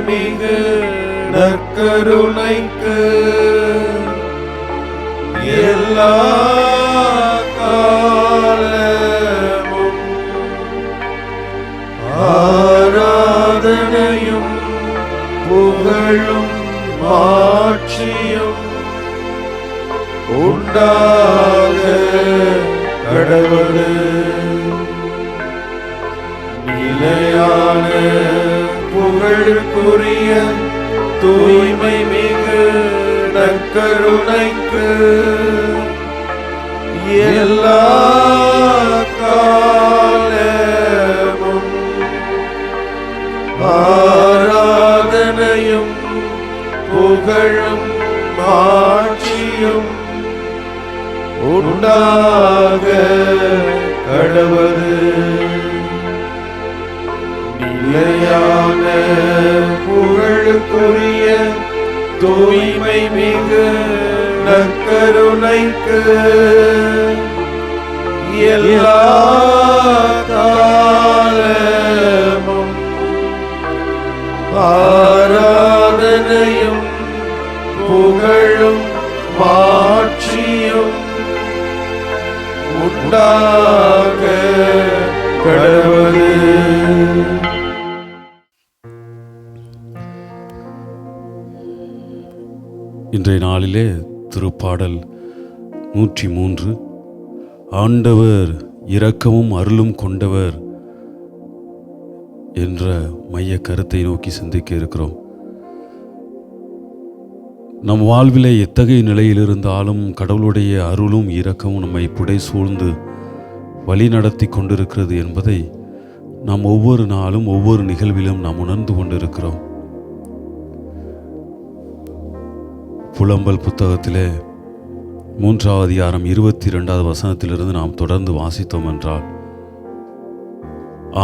மிகு நற்கருணைக்கு எல்லா காலமும் ஆராதனையும் புகழும் மாட்சியும் உண்டாக கடவுளே. நிலையான புகழுக்குரிய தூய்மை மிகு நற்கருணைக்கு எல்லா காலமும் ஆராதனையும் புகழும் மாட்சியும் உண்டாக கடவுளே. நிலையான புகழுக்குரிய தூய்மை மிகு நற்கருணைக்கு எல்லா காலமும் ஆராதனையும் புகழும் மாட்சியும் உண்டாக கடவுளே. இன்றைய நாளிலே திருப்பாடல் 103 ஆண்டவர் இரக்கமும் அருளும் கொண்டவர் என்ற மைய கருத்தை நோக்கி சிந்திக்க இருக்கிறோம். நம் வாழ்விலே எத்தகைய நிலையில் இருந்தாலும் கடவுளுடைய அருளும் இரக்கமும் நம்மை புடை சூழ்ந்து வழி நடத்தி கொண்டிருக்கிறது என்பதை நாம் ஒவ்வொரு நாளும் ஒவ்வொரு நிகழ்விலும் நாம் உணர்ந்து கொண்டிருக்கிறோம். புலம்பல் புத்தகத்திலே 3ஆம் அதிகாரம் 22வது வசனத்திலிருந்து நாம் தொடர்ந்து வாசித்தோம் என்றால்,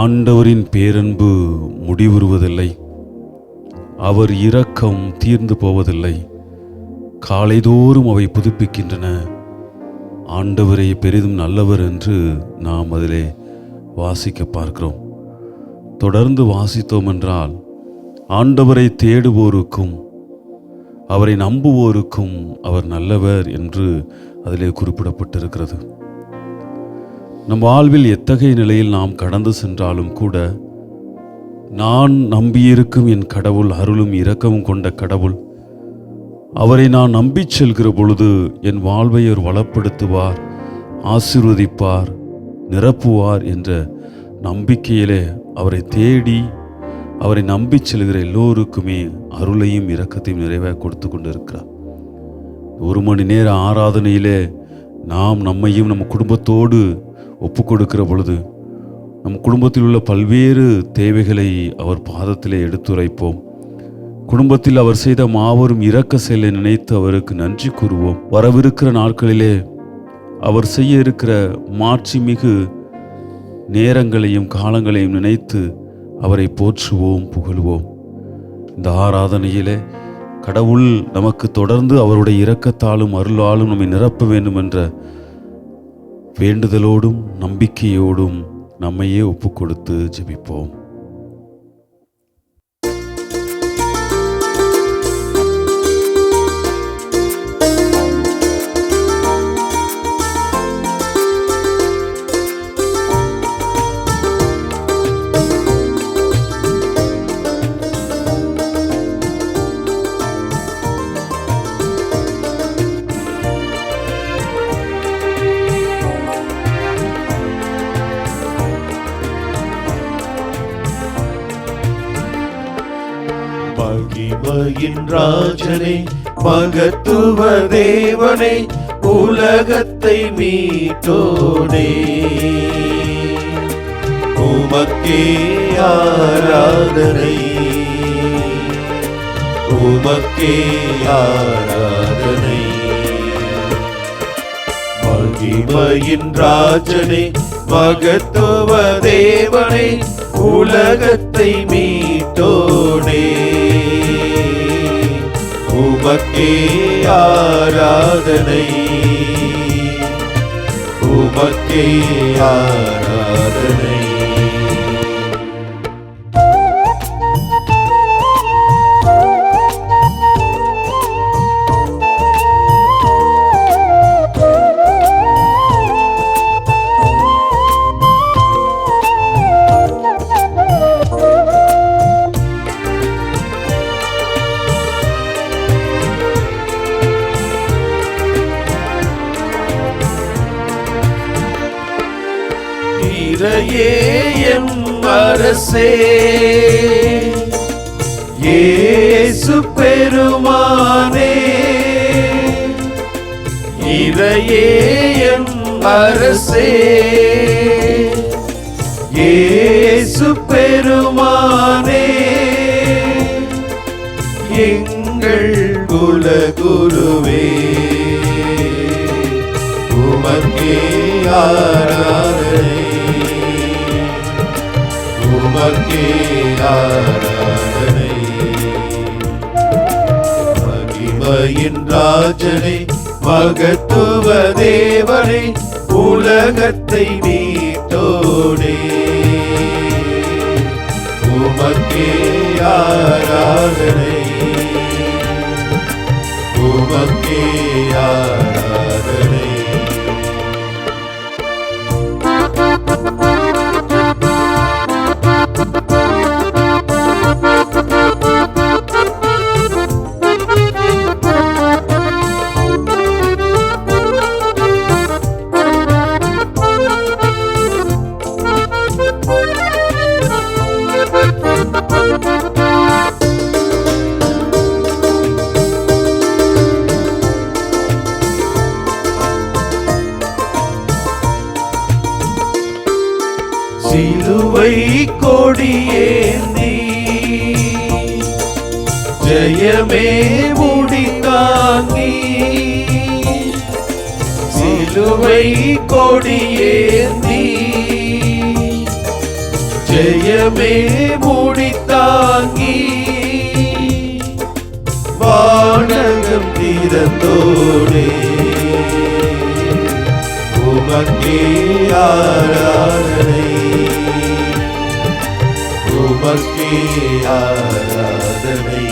ஆண்டவரின் பேரன்பு முடிவுறுவதில்லை, அவர் இரக்கம் தீர்ந்து போவதில்லை, காலைதோறும் அவை புதுப்பிக்கின்றன, ஆண்டவரே பெரிதும் நல்லவர் என்று நாம் அதிலே வாசிக்க பார்க்கிறோம். தொடர்ந்து வாசித்தோம் என்றால், ஆண்டவரை தேடுவோருக்கும் அவரை நம்புவோருக்கும் அவர் நல்லவர் என்று அதிலே குறிப்பிடப்பட்டிருக்கிறது. நம் வாழ்வில் எத்தகைய நிலையில் நாம் கடந்து சென்றாலும் கூட, நான் நம்பியிருக்கும் என் கடவுள் அருளும் இரக்கமும் கொண்ட கடவுள், அவரை நான் நம்பிச் செல்கிற பொழுது என் வாழ்வை அவர் வளப்படுத்துவார், ஆசீர்வதிப்பார், நிரப்புவார் என்ற நம்பிக்கையிலே அவரை தேடி அவரை நம்பிச் செல்கிற எல்லோருக்குமே அருளையும் இரக்கத்தையும் நிறைவாக கொடுத்து கொண்டு இருக்கிறார். 1 மணி நேர ஆராதனையிலே நாம் நம்மையும் நம் குடும்பத்தோடு ஒப்பு கொடுக்கிற பொழுது நம் குடும்பத்தில் உள்ள பல்வேறு தேவைகளை அவர் பாதத்திலே எடுத்துரைப்போம். குடும்பத்தில் அவர் செய்த மாபெரும் இரக்க செயலை நினைத்து அவருக்கு நன்றி கூறுவோம். வரவிருக்கிற நாட்களிலே அவர் செய்ய இருக்கிற மாட்சிமிகு நேரங்களையும் காலங்களையும் நினைத்து அவரை போற்றுவோம், புகழ்வோம். இந்த ஆராதனையிலே கடவுள் நமக்கு தொடர்ந்து அவருடைய இரக்கத்தாலும் அருளாலும் நம்மை நிரப்ப வேண்டும் என்ற வேண்டுதலோடும் நம்பிக்கையோடும் நம்மையே ஒப்பு கொடுத்து ஜெபிப்போம். மகிமையின் ராஜனே, மகத்துவ தேவனே, உலகத்தை மீட்டோனே, உமக்கே ஆராதனை, உமக்கே ஆராதனை. மகிமையின் ராஜனே, மகத்துவ தேவனே, உலகத்தை மீட்டோனே, உமக்கே ஆராதனை, உமக்கே ஆராதனை. இறையே எம் அரசே, இயேசு பெருமானே, இறையே எம் அரசே, இயேசு பெருமானே, எங்கள் குலகுருவே, உமக்கே ஆராதனை, உமக்கே ஆராதனை. மகிமையின் ராஜனே, மகத்துவ தேவனே, உலகத்தை மீட்டோனே, உமக்கே ஆராதனை, உமக்கே ஆராதனை. சிலுவை கொடியேந்தி ஜெயமே முடித்தாங்கி, சிலுவை கொடியேந்தி ஜெயமே முடித்தாங்கி, வானகம் திறந்தோடே, உமக்கே ஆராதனை, உமக்கே ஆராதனை.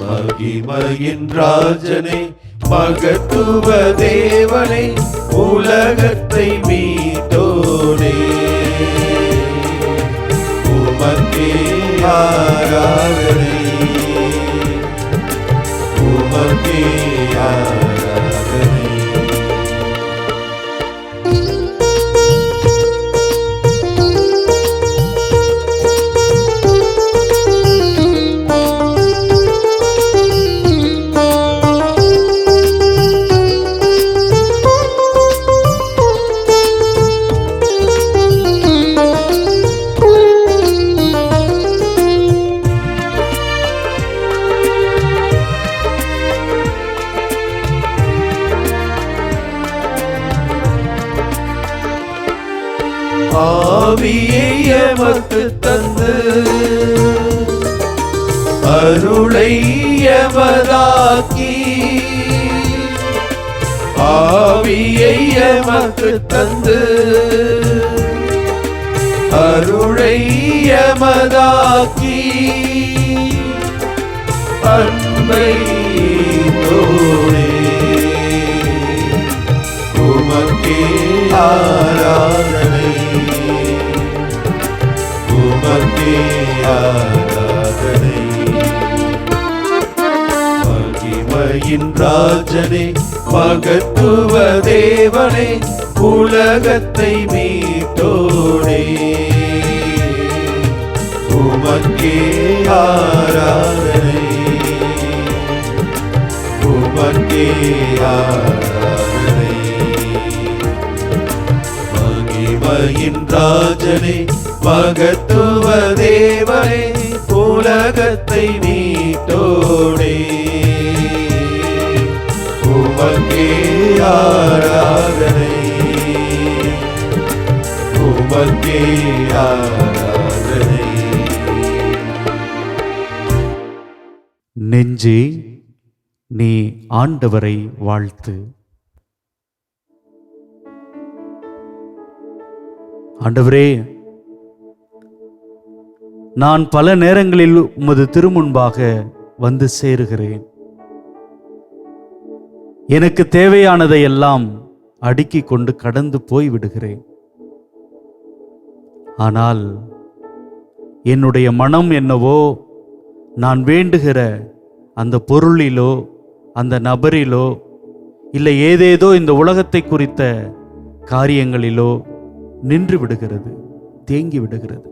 மகிமையின் ராஜனே, மகத்துவ தேவனே, உலகத்தை மீட்டோனே, உமக்கே ஆராதனை, உமக்கே ஆராதனை. ஆவியை எமக்கு தந்து அருளை எமதாக்கி, ஆவியை எமக்கு தந்து அருளை எமதாக்கி, அன்பை தோனே, உமக்கே ஆராதனை, உமக்கே ஆராதனை. மகிமையின் ராஜனே, மகத்துவ தேவனே, உலகத்தை மீட்டோனே, உமக்கே ஆராதனை, உமக்கே ஆராதனை. மகிமையின் ராஜனே, மகத்துவ தேவனே, உலகத்தை மீட்டோனே, உமக்கே ஆராதனை, உமக்கே ஆராதனை. நெஞ்சே நீ ஆண்டவரை வாழ்த்து. ஆண்டவரே, நான் பல நேரங்களில் உமது திருமுன்பாக வந்து சேருகிறேன். எனக்கு தேவையானதை எல்லாம் அடுக்கிக் கொண்டு கடந்து போய் விடுகிறேன். ஆனால் என்னுடைய மனம் என்னவோ, நான் வேண்டுகிற அந்த பொருளிலோ அந்த நபரிலோ இல்லை ஏதேதோ இந்த உலகத்தை குறித்த காரியங்களிலோ நின்று விடுகிறது, தேங்கி விடுகிறது.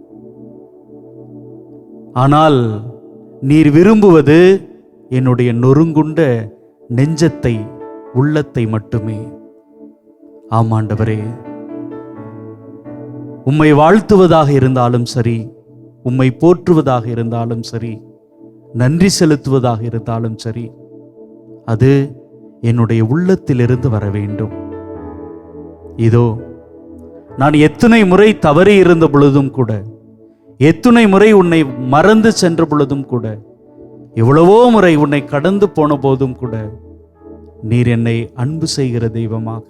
ஆனால் நீர் விரும்புவது என்னுடைய நொறுங்குண்ட நெஞ்சத்தை, உள்ளத்தை மட்டுமே. ஆமாண்டவரே, உம்மை வாழ்த்துவதாக இருந்தாலும் சரி, உம்மை போற்றுவதாக இருந்தாலும் சரி, நன்றி செலுத்துவதாக இருந்தாலும் சரி, அது என்னுடைய உள்ளத்திலிருந்து வர வேண்டும். இதோ நான் எத்தனை முறை தவறி இருந்த பொழுதும் கூட, எத்தனை முறை உன்னை மறந்து சென்ற பொழுதும் கூட, எவ்வளவோ முறை உன்னை கடந்து போன போதும் கூட, நீர் என்னை அன்பு செய்கிற தெய்வமாக,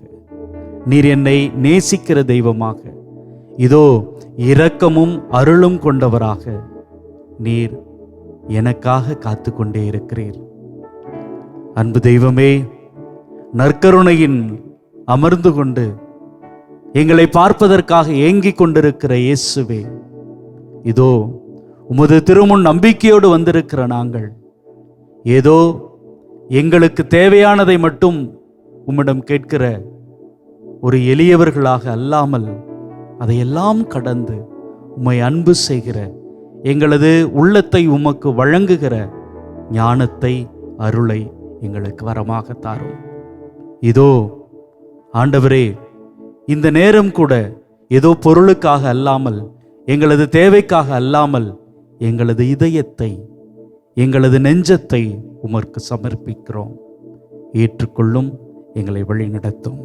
நீர் என்னை நேசிக்கிற தெய்வமாக, இதோ இரக்கமும் அருளும் கொண்டவராக நீர் எனக்காக காத்து கொண்டே இருக்கிறீர். அன்பு தெய்வமே, நற்கருணையின் அமர்ந்து கொண்டு எங்களை பார்ப்பதற்காக ஏங்கிக் கொண்டிருக்கிற இயேசுவே, இதோ உமது திருமுன் நம்பிக்கையோடு வந்திருக்கிற நாங்கள் ஏதோ எங்களுக்கு தேவையானதை மட்டும் உம்மிடம் கேட்கிற ஒரு எளியவர்களாக அல்லாமல், அதையெல்லாம் கடந்து உம்மை அன்பு செய்கிற, எங்களது உள்ளத்தை உமக்கு வழங்குகிற ஞானத்தை, அருளை எங்களுக்கு வரமாக தாரும். இதோ ஆண்டவரே, இந்த நேரம் கூட ஏதோ பொருளுக்காக அல்லாமல், எங்களது தேவைக்காக அல்லாமல், எங்களது இதயத்தை, எங்களது நெஞ்சத்தை உமக்கு சமர்ப்பிக்கிறோம். ஏற்றுக்கொள்ளும், எங்களை வழி நடத்தும்.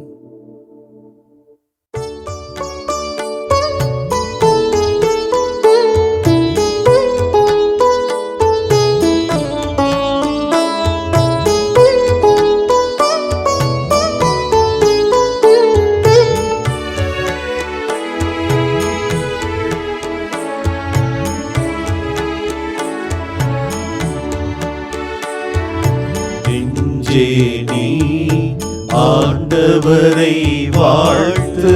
நெஞ்சே நீ ஆண்டவரை வாழ்த்து,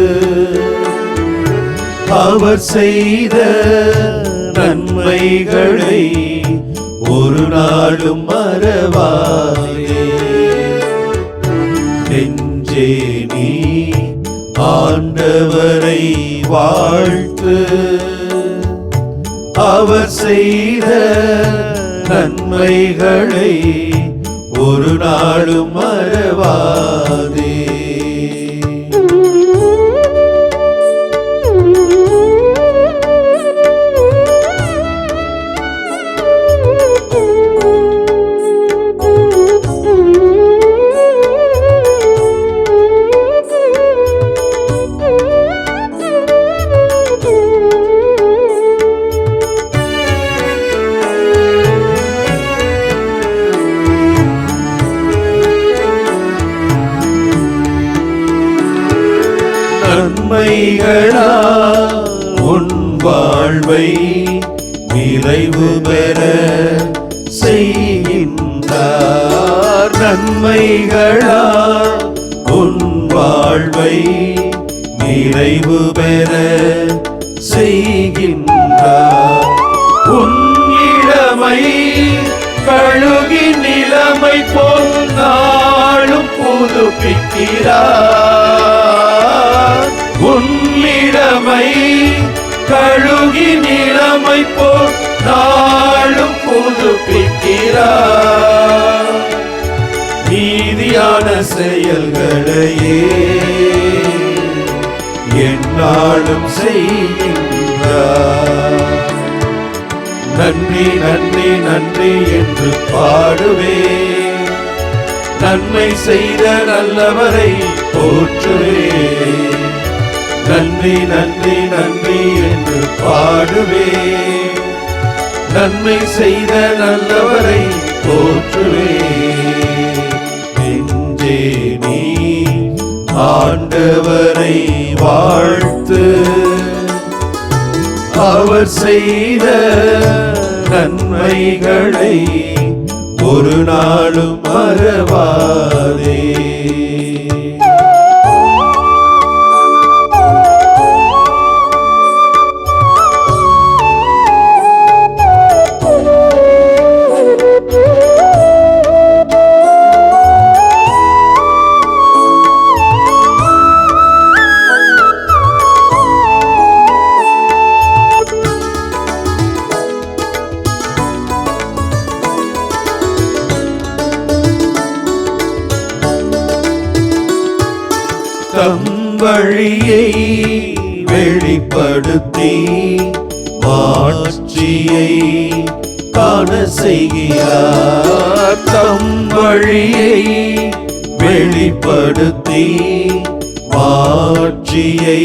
அவர் செய்த நன்மைகளை ஒரு நாளும் மறவாதே. நெஞ்சே நீ ஆண்டவரை வாழ்த்து, அவர் செய்த நன்மைகளை ஒரு நாளும் மறவாதே. நன்மைகளால் உன் வாழ்வை நிறைவு பெற செய்கின்றார். நன்மைகளால் உன் வாழ்வை நிறைவு பெற செய்கின்றார். உன் இளமை கழுகி நிலைமை போல் நாளும் புதுப்பிக்கிறார். உன்னிடமை கழுகி நிலைமை போல் நாளும் புதுப்பிக்கிறார். நீதியான செயல்களையே எந்நாளும் செய்கின்றார். நன்றி நன்றி நன்றி என்று பாடுவே, நன்மை செய்த நல்லவரை போற்றுவே. நன்றி நன்றி நன்றி என்று பாடுவே, நன்மை செய்த நல்லவரை போற்றுவே. நெஞ்சே நீ ஆண்டவரை வாழ்த்து, அவர் செய்த நன்மைகளை ஒரு நாளும் மறவாதே. தம் வழியை வெளிப்படுத்தி மாட்சியை காண செய்கிறார். தம் வழியை வெளிப்படுத்தி மாட்சியை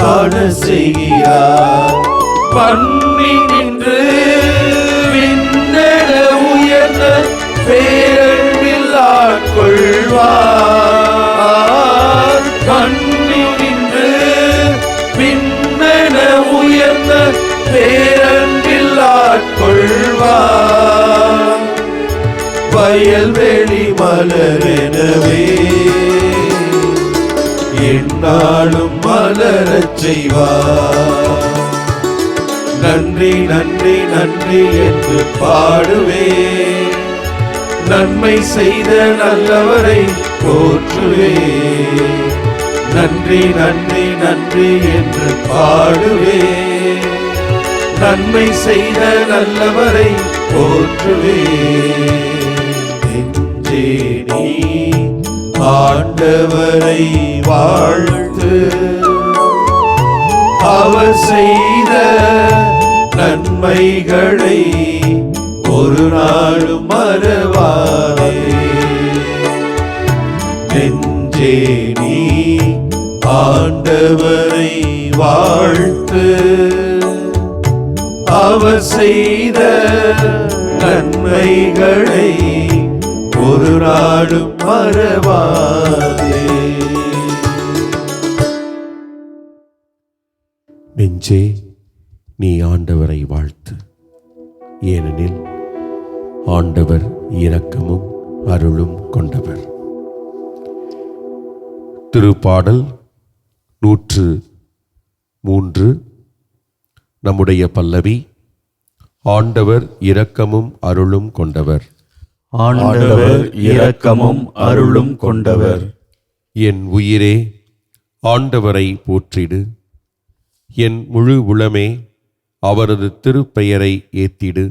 காண செய்கிறார். பண்ணி நின்று விண்ணென உயர்ந்த பேரன்பில் ஆட்கொள்வார். பண்ணி நின்று விண்ணென உயர்ந்த பேரன்பில் ஆட்கொள்வார். வயல்வெளி மலரெனவே என்னாலும் மலரச் செய்வார். நன்றி நன்றி நன்றி என்று பாடுவே, நன்மை செய்த நல்லவரை போற்றுவே. நன்றி நன்றி நன்றி என்று பாடுவே, நன்மை செய்த நல்லவரை போற்றுவே. நெஞ்சே நீ ஆண்டவரை வாழ்த்து, அவர் செய்த நன்மைகளை ஒரு நாளும் மறவாதே. நெஞ்சே நீ ஆண்டவரை வாழ்த்து, அவர் செய்த நன்மைகளை ஒரு நாளும் மறவாதே. நெஞ்சே நீ ஆண்டவரை வாழ்த்து, ஏனெனில் ஆண்டவர் இரக்கமும் அருளும் கொண்டவர். திருப்பாடல் 103. நம்முடைய பல்லவி. ஆண்டவர் இரக்கமும் அருளும் கொண்டவர். ஆண்டவர் இரக்கமும் அருளும் கொண்டவர். என் உயிரே ஆண்டவரை போற்றிடு, என் முழு உளமே அவரது திருப்பெயரை ஏத்திடு.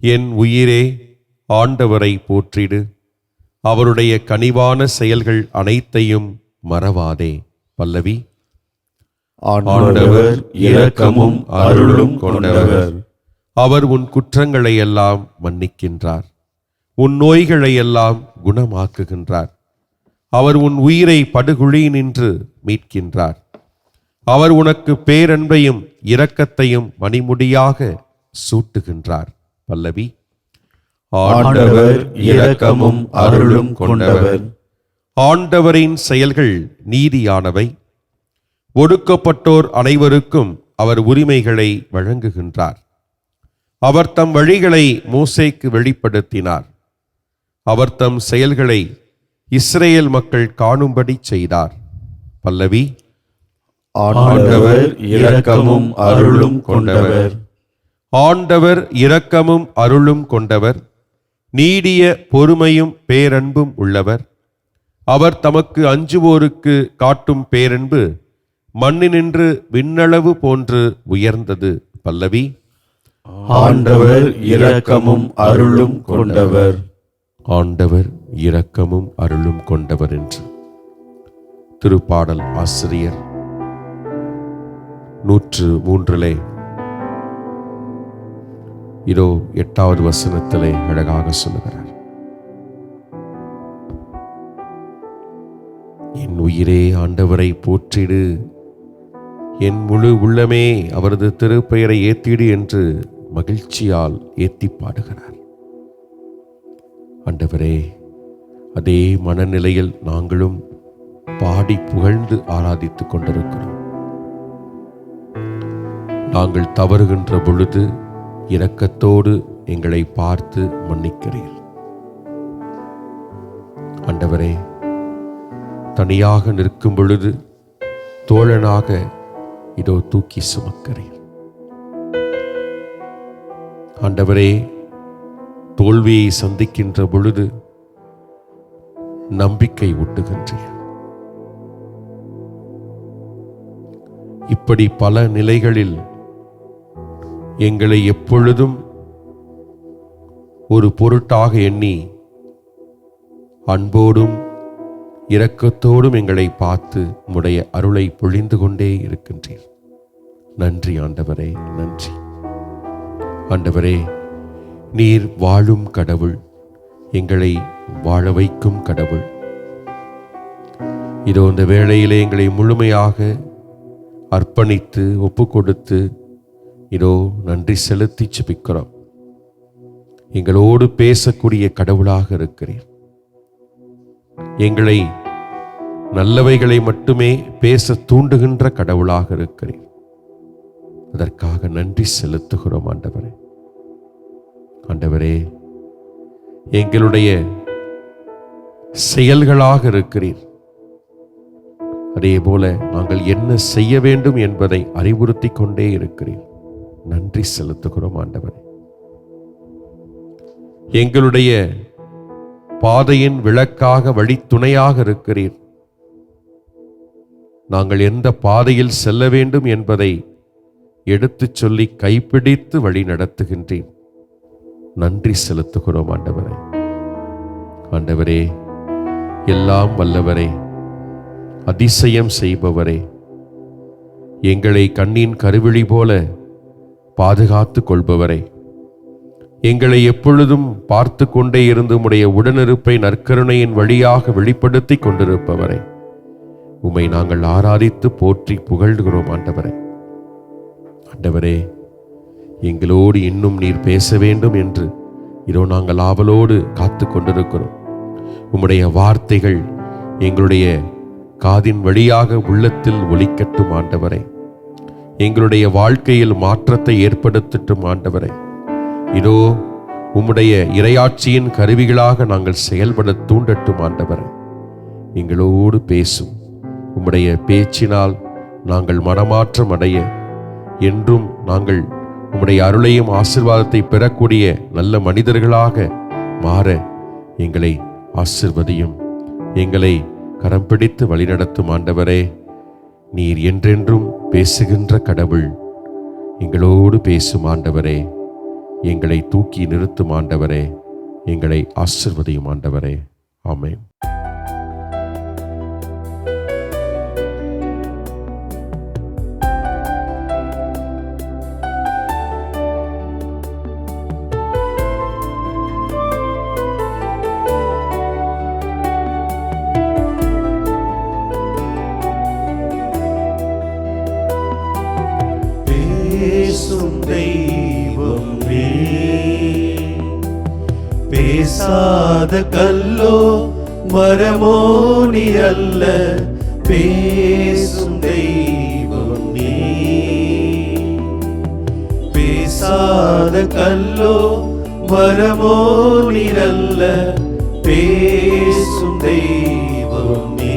என் உயிரே ஆண்டவரை போற்றிடு, அவருடைய கனிவான செயல்கள் அனைத்தையும் மறவாதே. பல்லவி. ஆண்டவர் இரக்கமும் அருளும் கொண்டவர். அவர் உன் குற்றங்களை எல்லாம் மன்னிக்கின்றார், உன் நோய்களை எல்லாம் குணமாக்குகின்றார். அவர் உன் உயிரை படுகுழியினின்று மீட்கின்றார். அவர் உனக்கு பேரன்பையும் இரக்கத்தையும் மணிமுடியாக சூட்டுகின்றார். பல்லவி. ஆண்டவர் இரக்கமும் அருளும் கொண்டவர். ஆண்டவரின் செயல்கள் நீதியானவை, ஒடுக்கப்பட்டோர் அனைவருக்கும் அவர் உரிமைகளை வழங்குகின்றார். அவர் தம் வழிகளை மோசேக்கு வெளிப்படுத்தினார். அவர் தம் செயல்களை இஸ்ரேல் மக்கள் காணும்படி செய்தார். பல்லவி. ஆண்டவர் இரக்கமும் அருளும் கொண்டவர். ஆண்டவர் இரக்கமும் அருளும் கொண்டவர், நீடிய பொறுமையும் பேரன்பும் உள்ளவர். அவர் தமக்கு அஞ்சுவோருக்கு காட்டும் பேரன்பு மண்ணினின்று விண்ணளவு போன்று உயர்ந்தது. பல்லவி. ஆண்டவர் இரக்கமும் அருளும் கொண்டவர். ஆண்டவர் இரக்கமும் அருளும் கொண்டவர் என்று திருப்பாடல் ஆசிரியர் 103 இதோ 8வது வசனத்திலே அழகாக சொல்லுகிறார். என் உயிரே ஆண்டவரை போற்றிடு, என் முழு உள்ளமே அவரது திருப்பெயரை ஏத்திடு என்று மகிழ்ச்சியால் ஏத்தி பாடுகிறார். ஆண்டவரே, அதே மனநிலையில் நாங்களும் பாடி புகழ்ந்து ஆராதித்துக் கொண்டிருக்கிறோம். நாங்கள் தவறுகின்ற பொழுது இரக்கத்தோடு எங்களை பார்த்து மன்னிக்கிறீர். ஆண்டவரே, தனியாக நிற்கும் பொழுது தோழனாக இதோ தூக்கி சுமக்கிறீர். ஆண்டவரே, தோல்வியை சந்திக்கின்ற பொழுது நம்பிக்கை ஊட்டுகின்றீர். இப்படி பல நிலைகளில் எங்களை எப்பொழுதும் ஒரு பொருட்டாக எண்ணி அன்போடும் இரக்கத்தோடும் எங்களை பார்த்து உம்முடைய அருளை பொழிந்து கொண்டே இருக்கின்றீர். நன்றி ஆண்டவரே, நன்றி ஆண்டவரே. நீர் வாழும் கடவுள், எங்களை வாழ வைக்கும் கடவுள். இதோ இந்த வேளையிலே எங்களை முழுமையாக அர்ப்பணித்து ஒப்பு கொடுத்து இதோ நன்றி செலுத்தி ஜெபிக்கிறோம். எங்களோடு பேசக்கூடிய கடவுளாக இருக்கிறீர். எங்களை நல்லவைகளை மட்டுமே பேச தூண்டுகின்ற கடவுளாக இருக்கிறீர். அதற்காக நன்றி செலுத்துகிறோம் ஆண்டவரே. ஆண்டவரே, எங்களுடைய செயல்களாக இருக்கிறீர். அதே போல நாங்கள் என்ன செய்ய வேண்டும் என்பதை அறிவுறுத்தி கொண்டே இருக்கிறீர். நன்றி செலுத்துகிறோம் ஆண்டவரே. எங்களுடைய பாதையின் விளக்காக வழித்துணையாக இருக்கிறீர். நாங்கள் எந்த பாதையில் செல்ல வேண்டும் என்பதை எடுத்துச் சொல்லி கைப்பிடித்து வழி நடத்துகின்றேன். நன்றி செலுத்துகிறோம் ஆண்டவரே. ஆண்டவரே, எல்லாம் வல்லவரே, அதிசயம் செய்பவரே, எங்களை கண்ணின் கருவிழி போல பாதுகாத்து கொள்பவரே, எங்களை எப்பொழுதும் பார்த்து கொண்டே இருந்து உம்முடைய உடனிருப்பை நற்கருணையின் வழியாக வெளிப்படுத்தி கொண்டிருப்பவரே, உம்மை நாங்கள் ஆராதித்து போற்றி புகழ்கிறோம் ஆண்டவரே. ஆண்டவரே, எங்களோடு இன்னும் நீர் பேச வேண்டும் என்று இதோ நாங்கள் ஆவலோடு காத்து கொண்டிருக்கிறோம். உம்முடைய வார்த்தைகள் எங்களுடைய காதின் வழியாக உள்ளத்தில் ஒலிக்கட்டும் ஆண்டவரே. எங்களுடைய வாழ்க்கையில் மாற்றத்தை ஏற்படுத்தட்டும் ஆண்டவரே. இதோ உம்முடைய இறையாட்சியின் கருவிகளாக நாங்கள் செயல்பட தூண்டட்டும் ஆண்டவரே. எங்களோடு பேசும். உம்முடைய பேச்சினால் நாங்கள் மனமாற்றம் அடைய, என்றும் நாங்கள் உம்முடைய அருளையும் ஆசீர்வாதத்தை பெறக்கூடிய நல்ல மனிதர்களாக மாற எங்களை ஆசீர்வதியும். எங்களை கரம் பிடித்து வழிநடத்தும் ஆண்டவரே. நீர் என்றென்றும் பேசுகின்ற கடவுள். எங்களோடு பேசும் ஆண்டவரே. எங்களை தூக்கி நிறுத்தும் ஆண்டவரே. எங்களை ஆசீர்வதியும் ஆண்டவரே. ஆமென். பேசும் தெய்வம் நீ, பேசாத கல்லோ மரமோ நீ அல்ல. பேசும் தெய்வம் நீ, பேசாத கல்லோ மரமோ நீ அல்ல. பேசும் தெய்வம் நீ.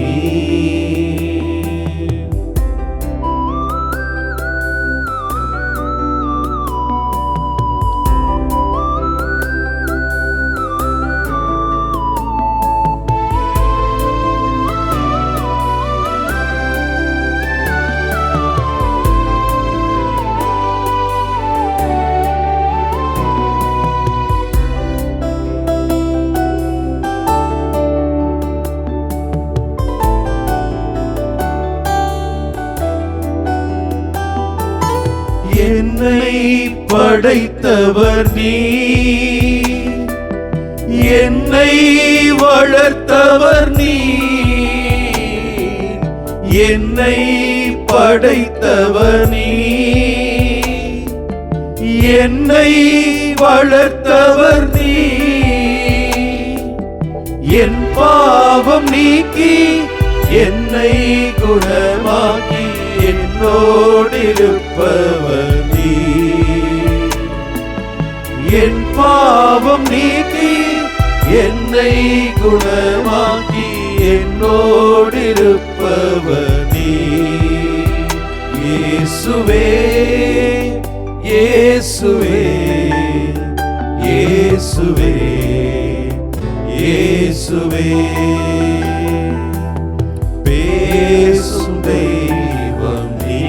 என்னை படைத்தவர் நீ, என்னை வளர்த்தவர் நீ. என்னை படைத்தவர் நீ, என்னை வளர்த்தவர் நீ. என் பாவம் நீக்கி என்னை குணமாக்கி என்னோடிருப்பவர் நீ. என் பாவம் நீக்கி என்னை குணமாக்கி என்னோடிருப்பவர் நீ. இயேசுவே, இயேசுவே, இயேசுவே, இயேசுவே. பேசும் தெய்வம் நீ.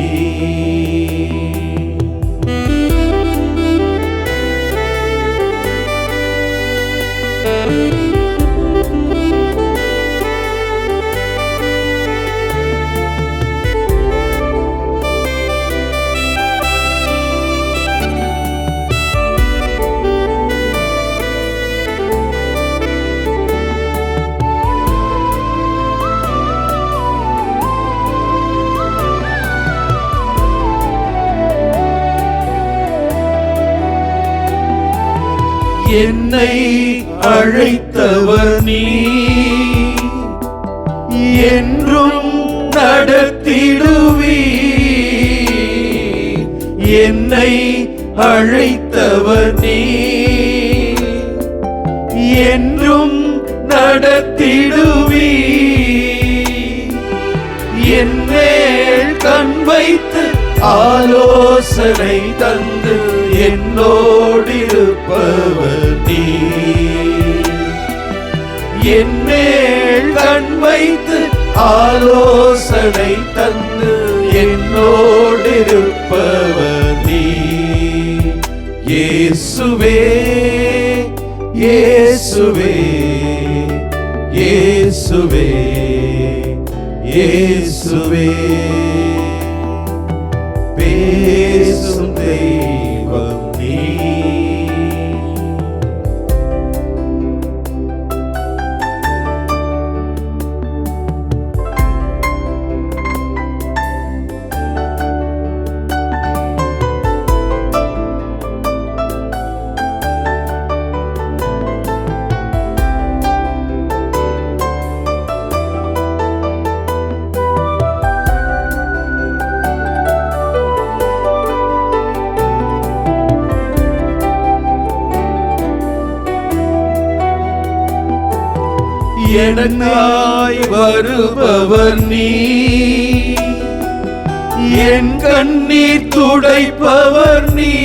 என்னை அழைத்தவர் நீ, என்றும் நடத்திடுவீ. என்னை அழைத்தவர் நீ, என்றும் நடத்திடுவீ. என் மேல் கண் வைத்து ஆலோசனை தந்து என்னோடிருப்பவர் நீ. என் மேல் கண் வைத்து ஆலோசனை தந்து என்னோடிருப்பவர் நீ. இயேசுவே இயேசுவே இயேசுவே இயேசுவே, பேசும் தெய்வம் நீ. எனக்காய் வருபவர் நீ, என் கண்ணீர் துடைப்பவர் நீ.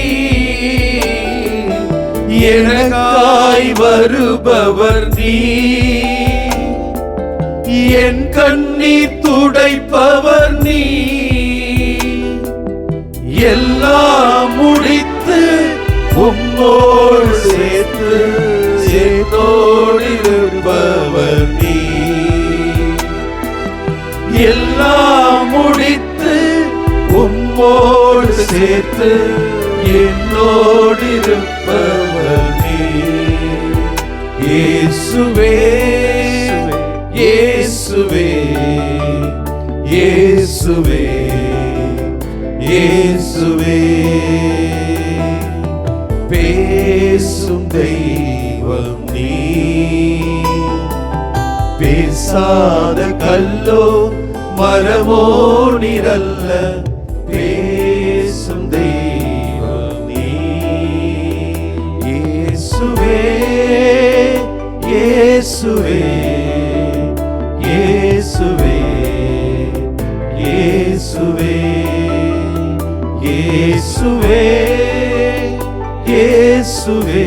எனக்காய் வருபவர் நீ, என் கண்ணீர் துடைப்பவர் நீ. எல்லாம் முடித்து உம்மோடு சேர்த்து சேர்த்தோடிருப்பவர் நீ. எல்லாம் முடித்து உம்மோடு சேர்த்து என்னோடிருப்பவர் நீ. இயேசுவே இயேசுவே இயேசுவே இயேசுவே, பேசும் தெய்வம் நீ. பேசாத கல்லோ மரமோ நிரல்ல, பேசும் தெய்வம் நீ. இயேசுவே இயேசுவே இயேசுவே இயேசுவே இயேசுவே இயேசுவே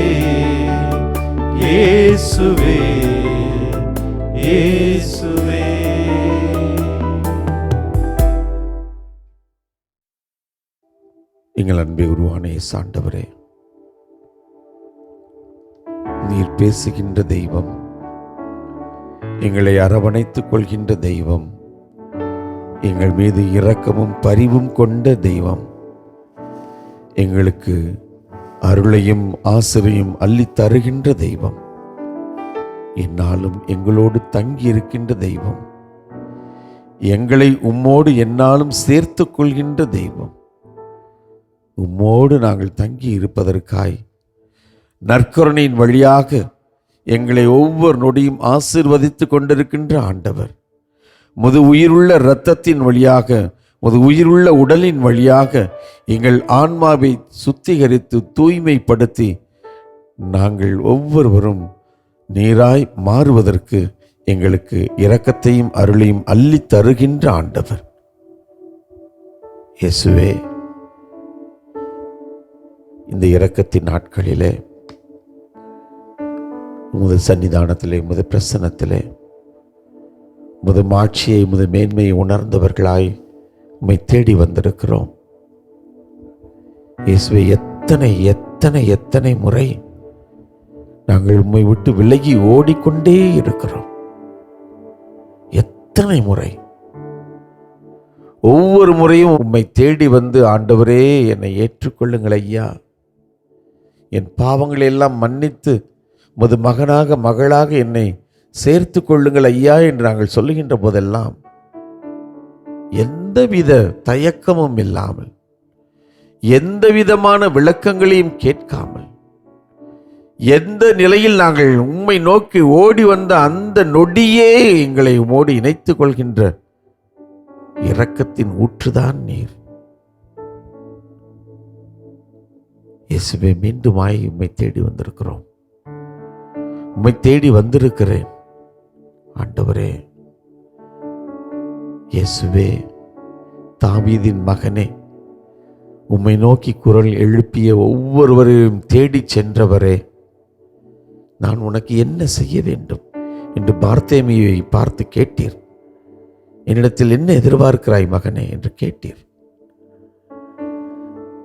இயேசுவே இயேசுவே. எங்கள் அன்பை உருவான ஆண்டவரே, நீர் பேசுகின்ற தெய்வம், எங்களை அரவணைத்துக் கொள்கின்ற தெய்வம், எங்கள் மீது இரக்கமும் பரிவும் கொண்ட தெய்வம், எங்களுக்கு அருளையும் ஆசிரையும் அள்ளி தருகின்ற தெய்வம், என்னாலும் எங்களோடு தங்கி இருக்கின்ற தெய்வம், எங்களை உம்மோடு என்னாலும் சேர்த்து கொள்கின்ற தெய்வம், உம்மோடு நாங்கள் தங்கி இருப்பதற்காய் நற்கருணையின் வழியாக எங்களை ஒவ்வொரு நொடியும் ஆசீர்வதித்து கொண்டிருக்கின்ற ஆண்டவர், முது உயிருள்ள இரத்தத்தின் வழியாக, முது உயிருள்ள உடலின் வழியாக எங்கள் ஆன்மாவை சுத்திகரித்து தூய்மைப்படுத்தி நாங்கள் ஒவ்வொருவரும் நீராய் மாறுவதற்கு எங்களுக்கு இரக்கத்தையும் அருளையும் அள்ளி தருகின்ற ஆண்டவர். இயேசுவே, இந்த இரக்கத்தின் நாட்களிலே உமது சன்னிதானத்திலே, உமது பிரசன்னத்திலே உமது மாட்சியை, உமது மேன்மையை உணர்ந்தவர்களாய் உம்மை தேடி வந்திருக்கிறோம். இயேசுவே, எத்தனை எத்தனை எத்தனை முறை நாங்கள் உம்மை விட்டு விலகி ஓடிக்கொண்டே இருக்கிறோம். எத்தனை முறை, ஒவ்வொரு முறையும் உம்மை தேடி வந்து, ஆண்டவரே என்னை ஏற்றுக்கொள்ளுங்கள் ஐயா, என் பாவங்களை எல்லாம் மன்னித்து உமது மகனாக மகளாக என்னை சேர்த்து கொள்ளுங்கள் ஐயா என்று நாங்கள் சொல்லுகின்ற போதெல்லாம் எந்தவித தயக்கமும் இல்லாமல், எந்த விதமான விளக்கங்களையும் கேட்காமல், எந்த நிலையில் நாங்கள் உம்மை நோக்கி ஓடி வந்த அந்த நொடியே எங்களை உம்மோடு இணைத்துக் கொள்கின்ற இரக்கத்தின் ஊற்றுதான் நீர். இயேசுவே, மீண்டுமாய் உம்மை தேடி வந்திருக்கிறோம். உம்மை தேடி வந்திருக்கிறேன் ஆண்டவரே. இயேசுவே, தாவீதின் மகனே, உம்மை நோக்கி குரல் எழுப்பிய ஒவ்வொருவரையும் தேடிச் சென்றவரே, நான் உனக்கு என்ன செய்ய வேண்டும் என்று பார்த்தேமியை பார்த்து கேட்டீர். என்னிடத்தில் என்ன எதிர்பார்க்கிறாய் மகனே என்று கேட்டீர்.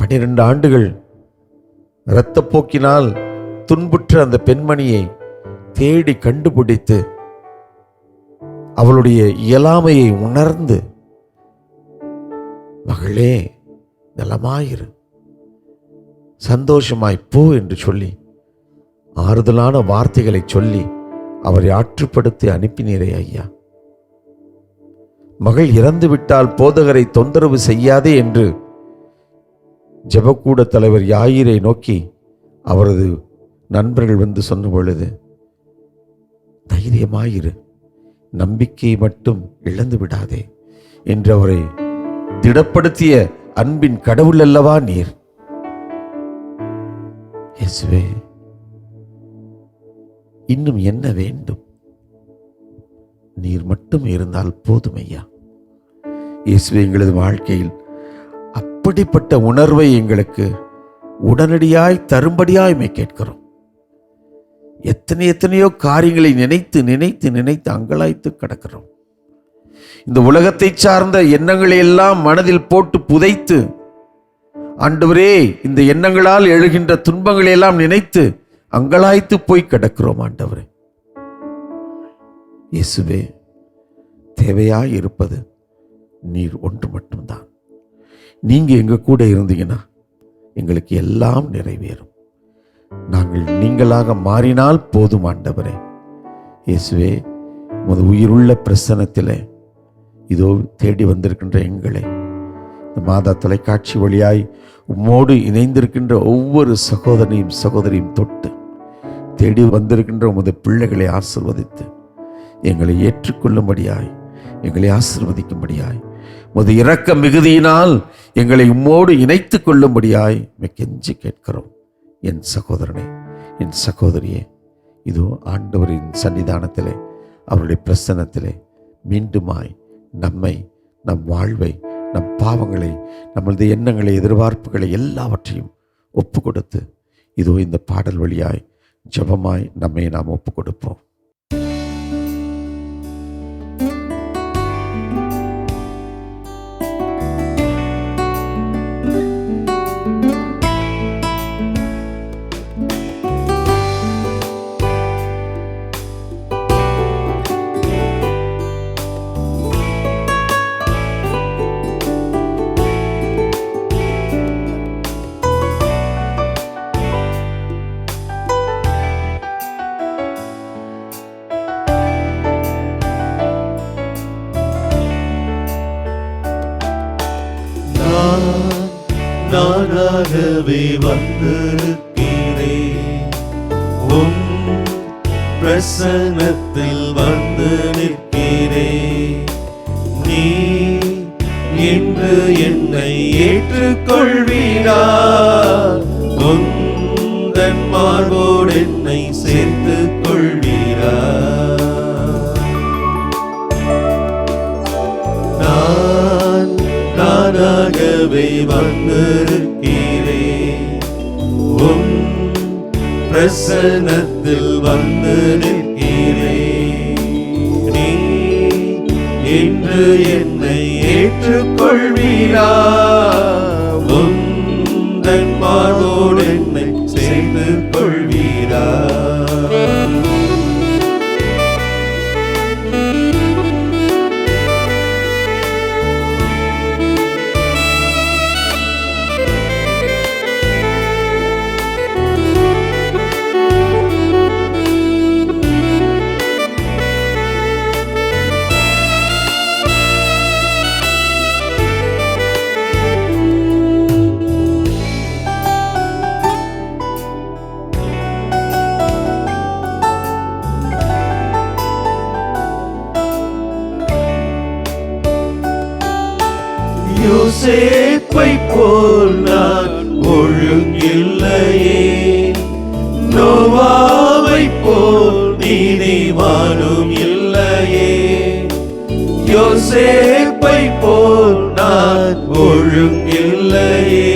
12 ஆண்டுகள் இரத்தப்போக்கினால் துன்புற்ற அந்த பெண்மணியை தேடி கண்டுபிடித்து அவளுடைய இயலாமையை உணர்ந்து, மகளே நலமாயிரு, சந்தோஷமாய் போ என்று சொல்லி ஆறுதலான வார்த்தைகளை சொல்லி அவரை ஆற்றுப்படுத்தி அனுப்பினீரே ஐயா. மகள் இறந்து விட்டால் போதகரை தொந்தரவு செய்யாதே என்று ஜெபக்கூட தலைவர் யாயிரை நோக்கி அவரது நண்பர்கள் வந்து சொன்ன பொழுது, தைரியமாயிரு, நம்பிக்கையை மட்டும் இழந்து விடாதே என்று அவரை திடப்படுத்திய அன்பின் கடவுள் அல்லவா நீர். இயேசுவே, இன்னும் என்ன வேண்டும்? நீர் மட்டும் இருந்தால் போதும் ஐயா. இயேசுவே, எங்களது வாழ்க்கையில் அப்படிப்பட்ட உணர்வை எங்களுக்கு உடனடியாய் தரும்படியாய் கேட்கிறோம். எத்தனையோ காரியங்களை நினைத்து நினைத்து நினைத்து அங்கலாய்த்து கிடக்கிறோம். இந்த உலகத்தை சார்ந்த எண்ணங்களை எல்லாம் மனதில் போட்டு புதைத்து, ஆண்டவரே, இந்த எண்ணங்களால் எழுகின்ற துன்பங்களை எல்லாம் நினைத்து அங்கலாய்த்து போய் கிடக்கிறோம் ஆண்டவரே. இயேசுவே, தேவையாய் இருப்பது நீர் ஒன்று மட்டும்தான். நீங்க எங்க கூட இருந்தீங்கன்னா எங்களுக்கு எல்லாம் நிறைவேறும். நாங்கள் நீங்களாக மாறினால் போதும் ஆண்டவரே. இயேசுவே, உமது உயிருள்ள பிரசன்னத்திலே இதோ தேடி வந்திருக்கின்ற எங்களை, இந்த மாதா தொலைக்காட்சி வழியாய் உம்மோடு இணைந்திருக்கின்ற ஒவ்வொரு சகோதரனையும் சகோதரியும் தொட்டு தேடி வந்திருக்கின்ற உமது பிள்ளைகளை ஆசீர்வதித்து எங்களை ஏற்றுக்கொள்ளும்படியாய், எங்களை ஆசீர்வதிக்கும்படியாய், உமது இரக்க மிகுதியினால் எங்களை உம்மோடு இணைத்துக் கொள்ளும்படியாய் கெஞ்சி கேட்கிறோம். என் சகோதரனே, என் சகோதரியே, இதோ ஆண்டவரின் சன்னிதானத்திலே, அவருடைய பிரசன்னத்திலே மீண்டுமாய் நம்மை, நம் வாழ்வை, நம் பாவங்களை, நம்மளது எண்ணங்களை, எதிர்பார்ப்புகளை எல்லாவற்றையும் ஒப்பு கொடுத்து இதோ இந்த பாடல் வழியாய் ஜெபமாய் நம்மை நாம் ஒப்பு கொடுப்போம். நானாகவே வந்திருக்கிறேன், உம் பிரசன்னத்தில் வந்து நிற்கிறேன். நீ இன்று என்னை ஏற்றுக்கொள்வீரா? உந்தன் மார்போடு என்னை சேர்த்துக் கொள்வீரா? நானாகவே வந்திருக்கிறேன், உம் பிரசன்னத்தில் வந்து நிற்கிறேன். நீ இன்று என்னை ஏற்றுக்கொள்வீரா? உந்தன் மார்போடு என்னை சேர்த்துக் கொள்வீரா? யோசேப்பை போல் நான் ஒழுங்கில்லையே, நோவாவை போல் நீதிமானும் இல்லையே. யோசேப்பை போல் நான் ஒழுங்கில்லையே,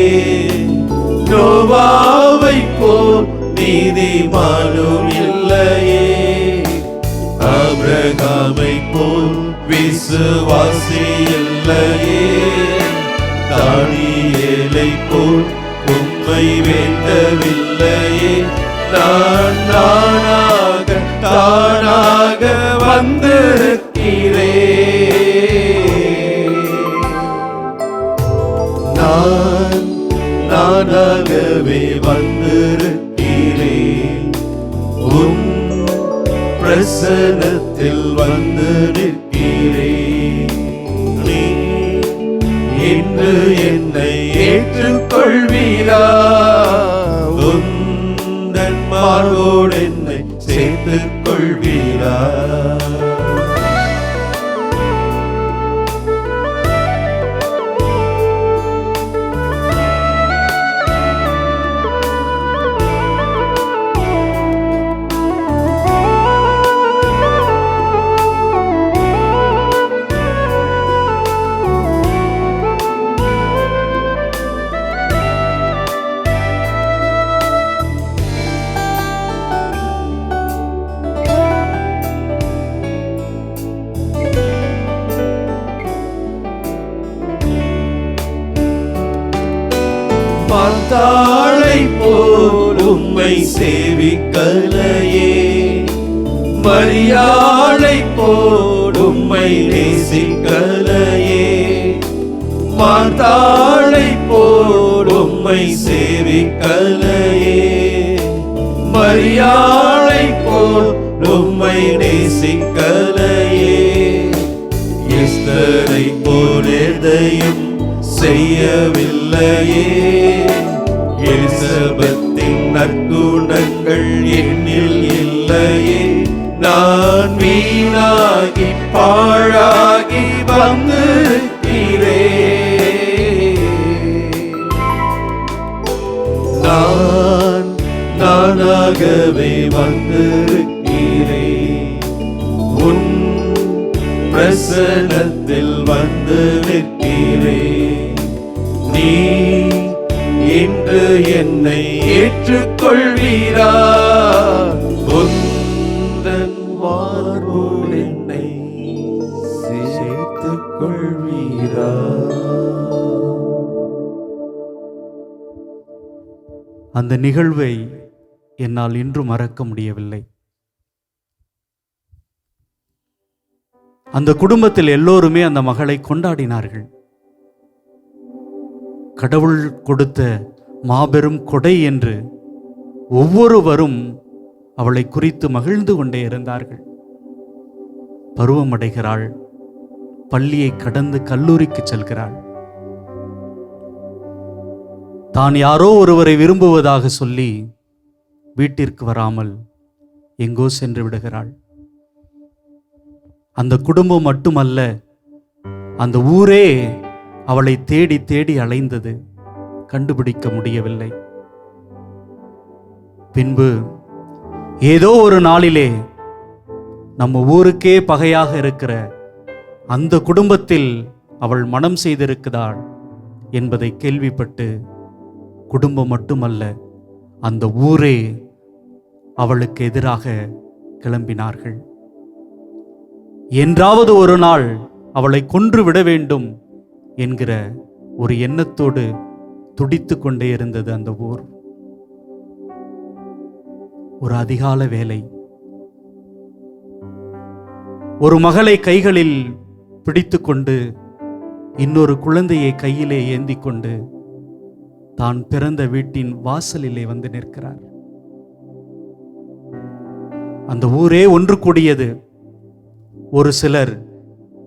நோவாவை போல் நீதிமானும் இல்லையே. ஆபிரகாமை போல் விசுவாசி இல்லையே, தானியேலை போல் உம்மை வேண்டவில்லையே. நான் தானாக வந்திருக்கிறேன், நானாகவே வந்திருக்கிறேன். உன் பிரசனத்தில் வந்து நிற்கிறேன். நீ இன்று என்னை ஏற்றுக்கொள்வீரா? உந்தன் மார்போடு என்னை சேர்த்துக் கொள்வீரா? மார்த்தாளை போல் உம்மை சேவிக்கலையே, மரியாளை போல் உம்மை நேசிக்கலையே. மார்த்தாளை போல் உம்மை சேவிக்கலையே, மரியாளை போல் உம்மை நேசிக்கலையே. எஸ்தரை போல் எதையும் செய்யவில்லையே, எலிசபெத்தின் நற்குணங்கள் என்னில் இல்லையே. நான் வீணாகி பாழாகி வந்திருக்கிறேன், நானாகவே வந்திருக்கிறேன். உன் பிரசனத்தில் வந்து நிற்கிறேன். நீ இன்று என்னை ஏற்றுக்கொள்வீரா? உந்தன் மார்போடு என்னை சேர்த்துக் கொள்வீரா? அந்த நிகழ்வை என்னால் இன்றும் மறக்க முடியவில்லை. அந்த குடும்பத்தில் எல்லோருமே அந்த மகளை கொண்டாடினார்கள். கடவுள் கொடுத்த மாபெரும் கொடை என்று ஒவ்வொருவரும் அவளை குறித்து மகிழ்ந்து கொண்டே இருந்தார்கள். பருவமடைகிறாள், பள்ளியை கடந்து கல்லூரிக்கு செல்கிறாள். தான் யாரோ ஒருவரை விரும்புவதாக சொல்லி வீட்டிற்கு வராமல் எங்கோ சென்று விடுகிறாள். அந்த குடும்பம் மட்டுமல்ல, அந்த ஊரே அவளை தேடி தேடி அலைந்தது, கண்டுபிடிக்க முடியவில்லை. பின்பு ஏதோ ஒரு நாளிலே நம்ம ஊருக்கே பகையாக இருக்கிற அந்த குடும்பத்தில் அவள் மனம் செய்திருக்கிறாள் என்பதை கேள்விப்பட்டு குடும்பம் மட்டுமல்ல, அந்த ஊரே அவளுக்கு எதிராக கிளம்பினார்கள். என்றாவது ஒரு நாள் அவளை கொன்று விட வேண்டும் என்கிற ஒரு எண்ணத்தோடு துடித்து கொண்டே இருந்தது அந்த ஊர். ஒரு அதிகால வேளை, ஒரு மகளை கைகளில் பிடித்து கொண்டு இன்னொரு குழந்தையை கையிலே ஏந்தி கொண்டு தான் பிறந்த வீட்டின் வாசலிலே வந்து நிற்கிறார். அந்த ஊரே ஒன்று கூடியது. ஒரு சிலர்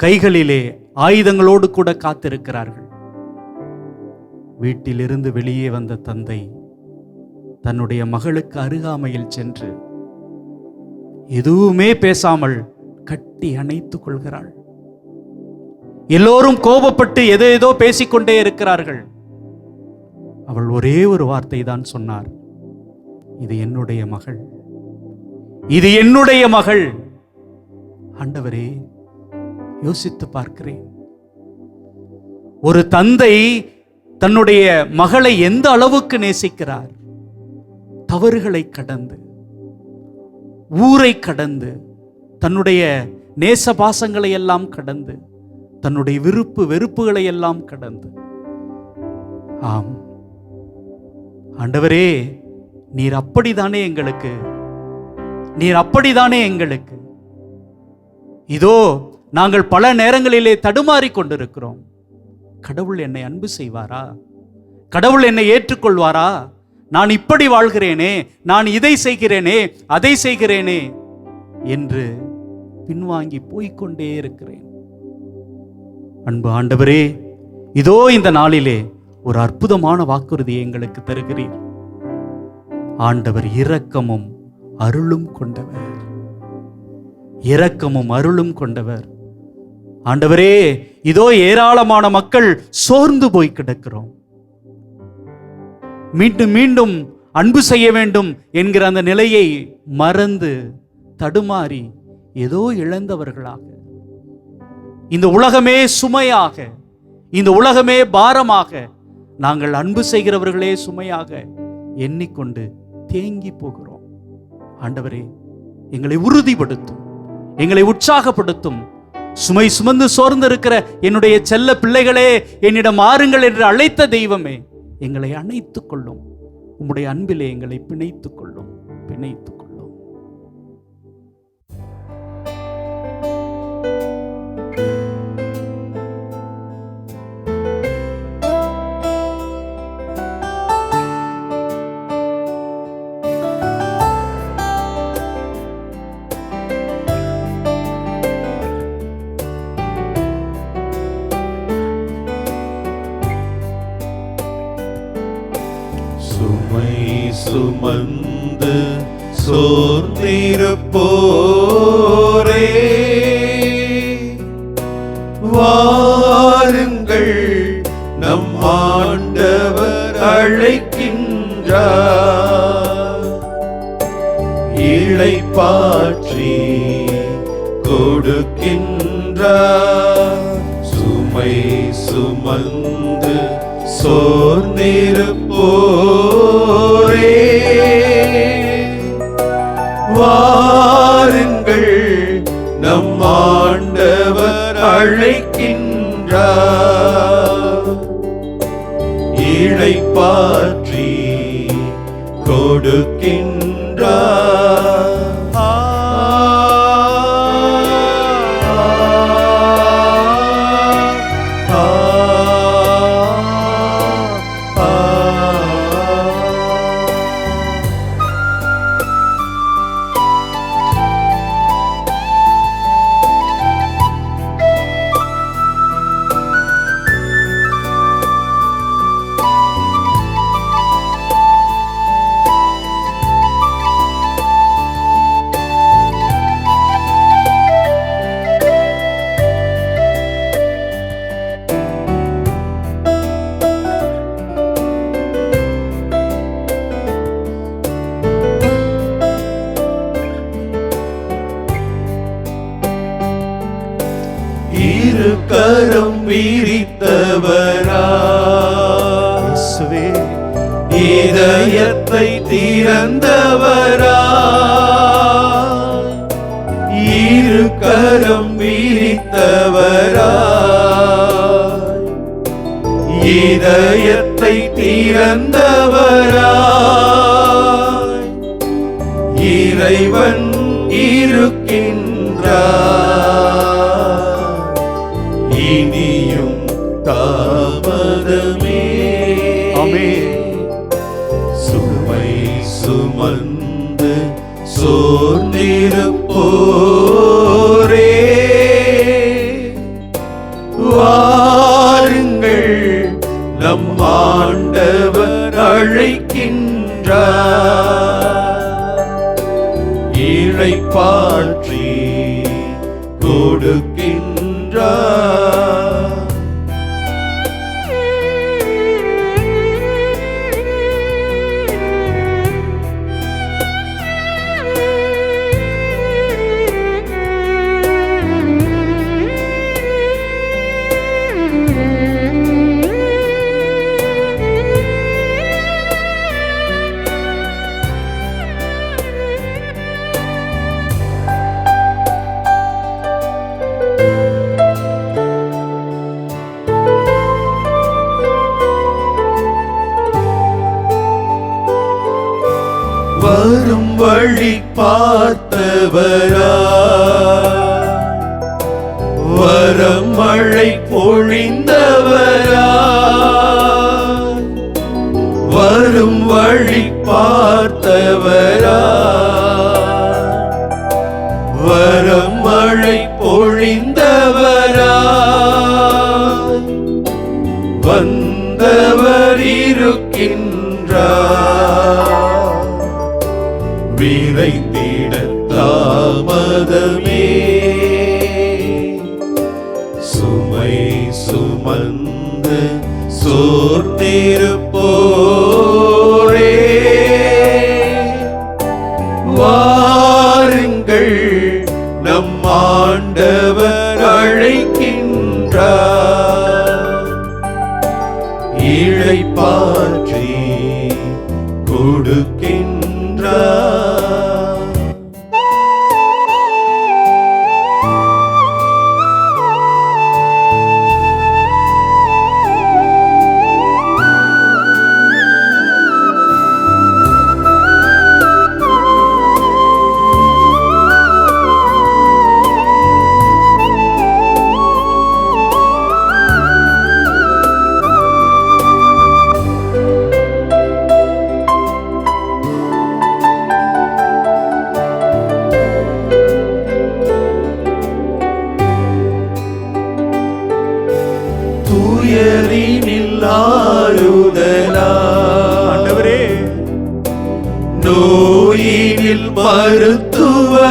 கைகளிலே ஆயுதங்களோடு கூட காத்திருக்கிறார்கள். வீட்டிலிருந்து வெளியே வந்த தந்தை தன்னுடைய மகளுக்கு அருகாமையில் சென்று எதுவுமே பேசாமல் கட்டி அணைத்துக் கொள்கிறாள். எல்லோரும் கோபப்பட்டு ஏதோ பேசிக்கொண்டே இருக்கிறார்கள். அவள் ஒரே ஒரு வார்த்தை தான் சொன்னார், இது என்னுடைய மகள், இது என்னுடைய மகள். ஆண்டவரே, யோசித்து பார்க்கிறேன், ஒரு தந்தை தன்னுடைய மகளை எந்த அளவுக்கு நேசிக்கிறார். தவறுகளை கடந்து, ஊரை கடந்து, தன்னுடைய நேச பாசங்களை எல்லாம் கடந்து, தன்னுடைய விருப்பு வெறுப்புகளை எல்லாம் கடந்து, ஆம் ஆண்டவரே, நீர் அப்படிதானே எங்களுக்கு, நீர் அப்படிதானே எங்களுக்கு. இதோ நாங்கள் பல நேரங்களிலே தடுமாறி கொண்டிருக்கிறோம். கடவுள் என்னை அன்பு செய்வாரா? கடவுள் என்னை ஏற்றுக்கொள்வாரா? நான் இப்படி வாழ்கிறேனே, நான் இதை செய்கிறேனே, அதை செய்கிறேனே என்று பின்வாங்கி போய்கொண்டே இருக்கிறேன். அன்பு ஆண்டவரே, இதோ இந்த நாளிலே ஒரு அற்புதமான வாக்குறுதியை எங்களுக்கு தருகிறீர். ஆண்டவர் இரக்கமும் அருளும் கொண்டவர், இரக்கமும் அருளும் கொண்டவர். ஆண்டவரே, இதோ ஏராளமான மக்கள் சோர்ந்து போய் கிடக்கிறோம். மீண்டும் மீண்டும் அன்பு செய்ய வேண்டும் என்கிற அந்த நிலையை மறந்து தடுமாறி ஏதோ இழந்தவர்களாக, இந்த உலகமே சுமையாக, இந்த உலகமே பாரமாக, நாங்கள் அன்பு செய்கிறவர்களே சுமையாக எண்ணிக்கொண்டு தேங்கி போகிறோம். ஆண்டவரே, எங்களை உறுதிப்படுத்தும், எங்களை உற்சாகப்படுத்தும். சுமை சுமந்து சோர்ந்திருக்கிற என்னுடைய செல்ல பிள்ளைகளே, என்னிடம் மாறுங்கள் என்று அழைத்த தெய்வமே, எங்களை அணைத்துக் கொள்ளும். உம்முடைய அன்பிலே எங்களை பிணைத்துக் கொள்ளும், பிணைத்துக் கொள்ளும். சுமை சுமந்து சோர்ந்திருப்போரே, வாருங்கள், நம் ஆண்டவர் அழைக்கின்றார். இளைப்பாற்றி கொடுக்கின்றார். சுமை சுமந்து சோர்ந்திருப்போரே, வாருங்கள், நம் ஆண்டவர் அழைக்கின்றார். இளைப்பாற்றி கொடுக்கின்றார். இரு கரம் விரித்தவரா, இதயத்தை திறந்தவரா, இரு கரம் விரித்தவரா, இதயத்தை திறந்தவரா, இறைவன் இருக்கின்றார். இனியும் தாமதமே, சுமை சுமந்து சோர்ந்திருப்போரே, வாருங்கள், நம் ஆண்டவர் அழைக்கின்றார். இளைப்பாற்றி கொடுக்கின்றார். வரம் மழை பொழிந்தவரா, வரும் வழி பார்த்தவரா, வரம் மழை பொழிந்தவரா, வந்தவர் இருக்கின்றார், விரைந்திட தாமதமே, சுமை சுமந்து சோர்ந்திருப்போரே, வாருங்கள் நம் ஆண்டவர் அழைக்கின்றார், இளைப்பாற்றி கொடுக்கின்றார். துயரினில் ஆறுதலா, ஆண்டவரே, நோயினில் மருத்துவராய்,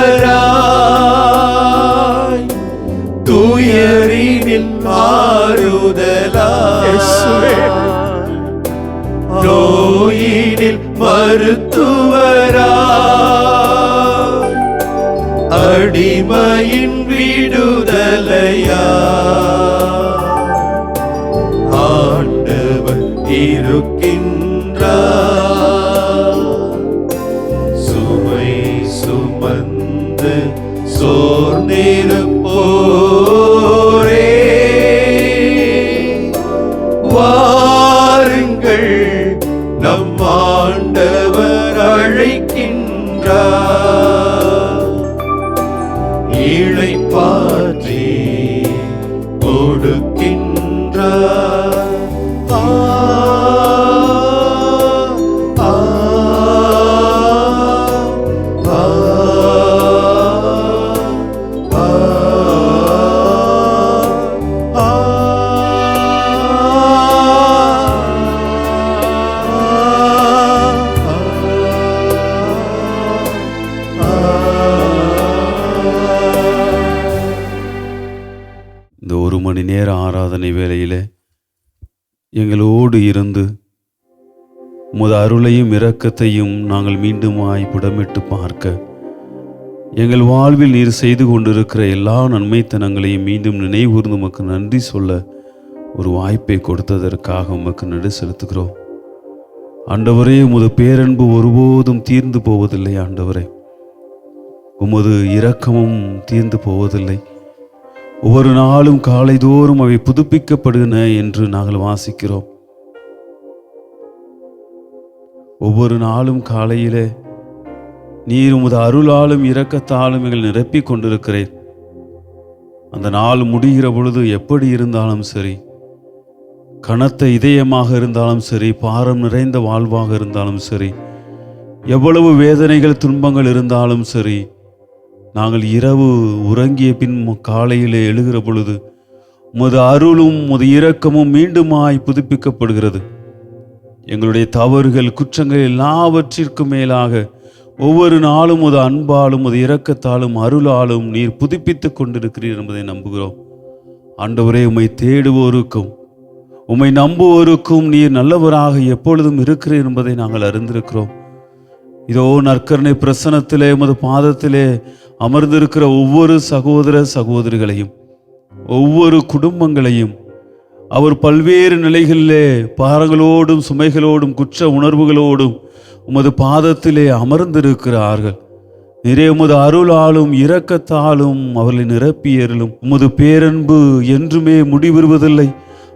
துயரினில் ஆறுதலா, நோயினில் மருத்துவராய், அடிமையின் விடுதலையா, ஆண்டவர் இருக்கின்றார், சுமை சுமந்து சோர்ந்திருப்போரே, வாருங்கள் நம் ஆண்டவர் அழைக்கின்றார், இளைப்பாற்றி கொடுக்கின்றார். இந்த 1 மணி நேர ஆராதனை வேளையிலே எங்களோடு இருந்து உமது அருளையும் இரக்கத்தையும் நாங்கள் மீண்டுமாய் புடமிட்டு பார்க்க, எங்கள் வாழ்வில் நீர் செய்து கொண்டிருக்கிற எல்லா நன்மைத்தனங்களையும் மீண்டும் நினைவுகூர்ந்து உமக்கு நன்றி சொல்ல ஒரு வாய்ப்பை கொடுத்ததற்காக உமக்கு நன்றி செலுத்துகிறோம். ஆண்டவரே, உமது பேரன்பு ஒருபோதும் தீர்ந்து போவதில்லை. ஆண்டவரே, உமது இரக்கமும் தீர்ந்து போவதில்லை. ஒவ்வொரு நாளும் காலைதோறும் அவை புதுப்பிக்கப்படுகின என்று நாங்கள் வாசிக்கிறோம். ஒவ்வொரு நாளும் காலையிலே நீர் உமது அருளாலும் இரக்கத்தாலும் எங்கள் நிரப்பிக் கொண்டிருக்கிறேன். அந்த நாள் முடிகிற பொழுது எப்படி இருந்தாலும் சரி, கனத்த இதயமாக இருந்தாலும் சரி, பாரம் நிறைந்த வாழ்வாக இருந்தாலும் சரி, எவ்வளவு வேதனைகள் துன்பங்கள் இருந்தாலும் சரி, நாங்கள் இரவு உறங்கிய பின் காலையிலே எழுகிற பொழுது உமது அருளும் உமது இரக்கமும் மீண்டுமாய் புதுப்பிக்கப்படுகிறது. எங்களுடைய தவறுகள் குற்றங்கள் எல்லாவற்றிற்கும் மேலாக ஒவ்வொரு நாளும் உமது அன்பாலும் உமது இரக்கத்தாலும் அருளாலும் நீர் புதுப்பித்துக் கொண்டிருக்கிறீர் என்பதை நம்புகிறோம். ஆண்டவரே, உம்மை தேடுவோருக்கும் உம்மை நம்புவோருக்கும் நீர் நல்லவராக எப்பொழுதும் இருக்கிறீர் என்பதை நாங்கள் அறிந்திருக்கிறோம். இதோ நற்கருணை பிரசன்னத்திலே உமது பாதத்திலே அமர்ந்திருக்கிற ஒவ்வொரு சகோதர சகோதரிகளையும், ஒவ்வொரு குடும்பங்களையும், அவர் பல்வேறு நிலைகளிலே பாரங்களோடும் சுமைகளோடும் குற்ற உணர்வுகளோடும் உமது பாதத்திலே அமர்ந்திருக்கிறார்கள். நிறைய உமது அருளாலும் இரக்கத்தாலும் அவர்களை நிரப்பியருளும். உமது பேரன்பு என்றுமே முடிவுறுவதில்லை.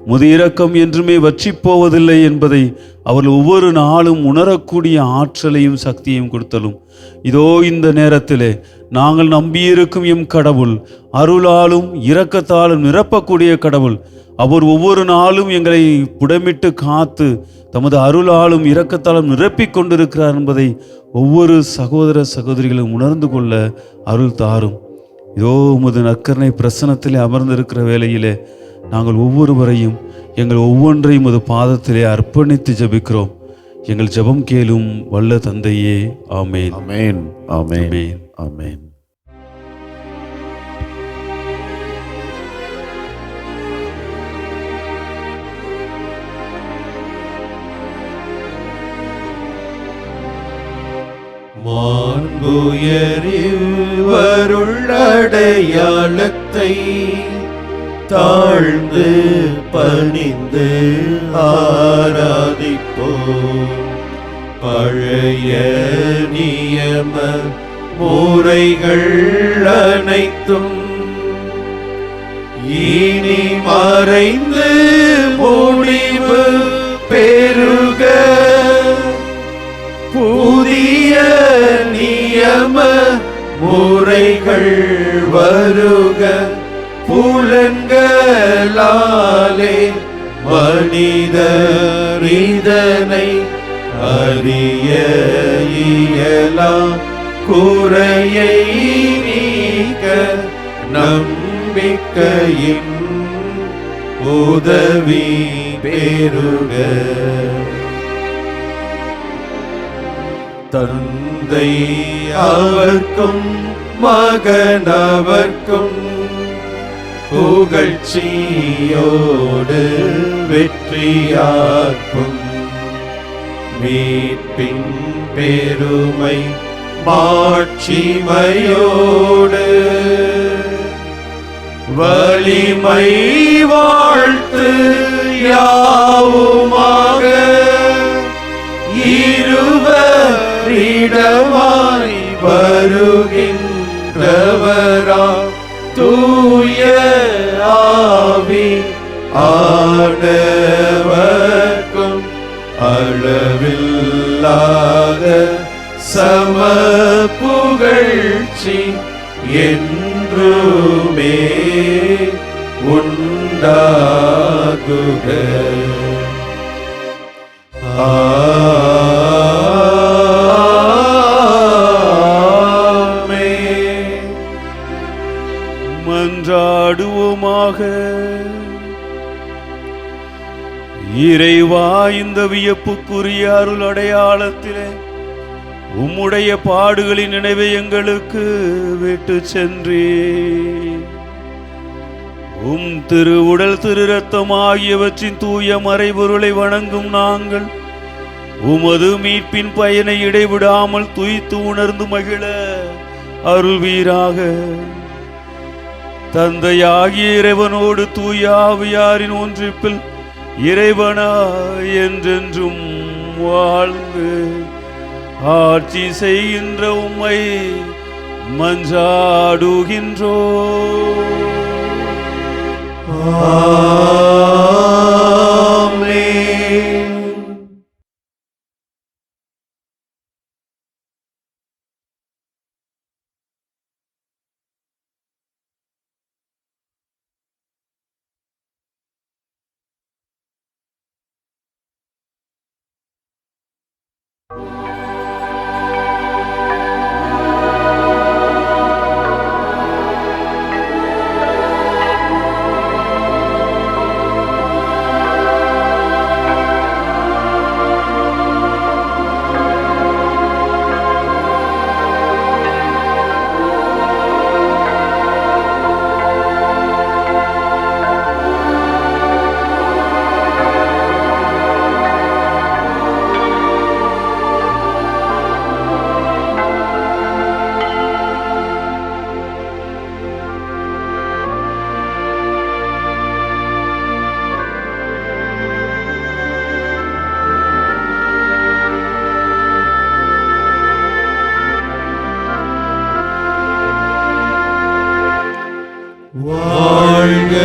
உமது இரக்கம் என்றுமே வற்றிப் போவதில்லை என்பதை அவர்கள் ஒவ்வொரு நாளும் உணரக்கூடிய ஆற்றலையும் சக்தியையும் கொடுத்தலும். இதோ இந்த நேரத்திலே நாங்கள் நம்பியிருக்கும் எம் கடவுள் அருளாலும் இரக்கத்தாலும் நிரப்பக்கூடிய கடவுள். அவர் ஒவ்வொரு நாளும் எங்களை புடமிட்டு காத்து தமது அருளாலும் இரக்கத்தாலும் நிரப்பிக் கொண்டிருக்கிறார் என்பதை ஒவ்வொரு சகோதர சகோதரிகளும் உணர்ந்து கொள்ள அருள் தாரும். இதோ உமது நற்கருணை பிரசனத்திலே அமர்ந்திருக்கிற வேளையிலே நாங்கள் ஒவ்வொருவரையும் எங்கள் ஒவ்வொன்றையும் உமது பாதத்திலே அர்ப்பணித்து ஜெபிக்கிறோம். எங்கள் ஜெபம் கேளும் வல்ல தந்தையே. ஆமென். ஆமென். ஆமென். ஆமென். ஆமென். மாண்புயரிவருள்ளடையாளத்தை தாழ்ந்து பணிந்து ஆராதிப்போம். பழைய நியம முறைகள் அனைத்தும் இனி மறைந்து முடிவு பெறுக. புதிய நியம முறைகள் வருக. புலன்களாலே மனிதர் இதனை அறிய இயலாம். குறையை நீக்க நம்பிக்கையின் உதவி பெறுக. தந்தை அவர்க்கும் மகனவர்க்கும் புகழ்ச்சியோடு வெற்றியாக்கும். மீட்பின் பெருமை மாட்சிமையோடு வலிமை வாழ்த்து யாவுமாக இருவரிடமாய் வருகின்றவரா தூய ஆவி ஆனவர்க்கும் அளவில்லாத சம புகழ்ச்சி என்றுமே உண்டாகுக. ஆமென். மன்றாடுவோமாக. இறைவா, இந்த வியப்புக்குரிய அருள் அடையாளத்திலே உம்முடைய பாடுகளின் நினைவை எங்களுக்கு விட்டு சென்றே. உம் திரு உடல் திரு ரத்தம் ஆகியவற்றின் தூய மறைபொருளை வணங்கும் நாங்கள் உமது மீட்பின் பயனை இடைவிடாமல் துய்த்து உணர்ந்து மகிழ அருள்வீராக. தந்தையாகிய இறைவனோடு தூய ஆவியாரின் ஒன்றிப்பில் இறைவனா என்றென்றும் வாழ்ந்து ஆட்சி செய்கின்ற உம்மை மன்றாடுகின்றோ. ஆமென். வாழ்க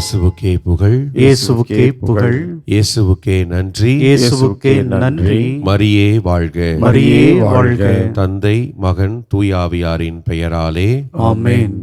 இயேசுவுக்கே புகழ், இயேசுவுக்கே புகழ், இயேசுவுக்கே நன்றி, இயேசுவுக்கே நன்றி. மரியே வாழ்க, மரியே வாழ்க. தந்தை மகன் தூயாவியாரின் பெயராலே ஆமென்.